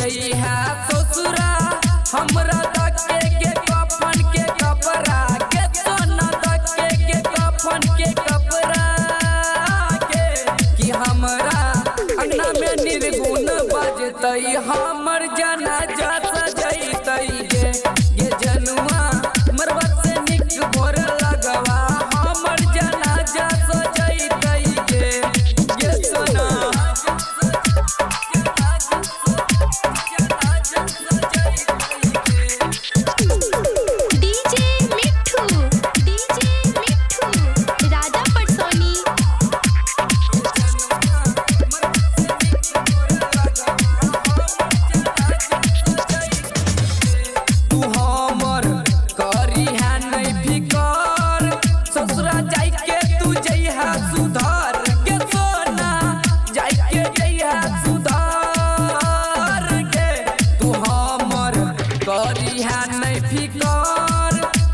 जइहा ससुरा हमरा दके के कफन के कपड़ा के सोना दके के कफन के कपड़ा के कि हमरा अंगना में निर्गुण बजतई हमर जनाजा सजैतई गे जनुआ मरवा से निक भोर लगवा हमर जनाजा सजैतई गे सोना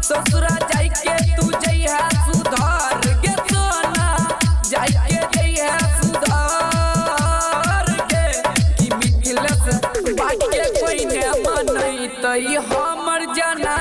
ससुरा जाइके तू जइहा सुधार गे सोना जाइके जइहा सुधार गे कि मिथिलेश बाके कोई ने मनैतई हमर जना